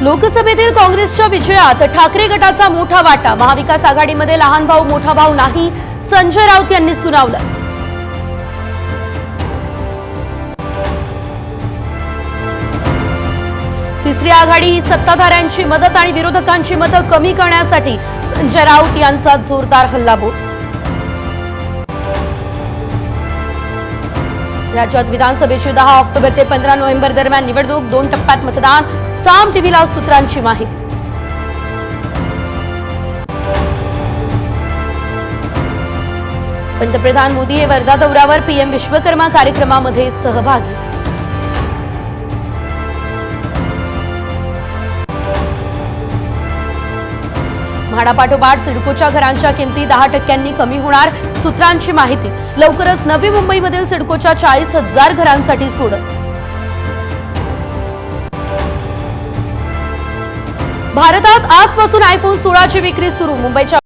लोकसभेतील काँग्रेसच्या विजयात ठाकरे गटाचा मोठा वाटा। महाविकास आघाडीमध्ये लहान भाऊ मोठा भाऊ नाही, संजय राऊत यांनी सुनावलं। तिसरी आघाडी ही सत्ताधाऱ्यांची मदत आणि विरोधकांची मतं कमी करण्यासाठी संजय राऊत यांचा जोरदार हल्लाबोल। राज्यात विधानसभेची 10 ऑक्टोबर ते 15 नोव्हेंबर दरम्यान निवडणूक, 2 टप्प्यात मतदान। साम टीव्हीला सूत्रांची माहिती। पंतप्रधान मोदी हे वर्धा दौऱ्यावर, पीएम विश्वकर्मा कार्यक्रमामध्ये सहभागी। म्हाडापाठोपाठ सिडकोच्या घरांच्या किमती 10% कमी होणार, सूत्रांची माहिती। लवकरच नवी मुंबईमधील सिडकोच्या 40,000 घरांसाठी सोडत। भारतात आजपासून आयफोन 16 ची विक्री सुरू। मुंबईच्या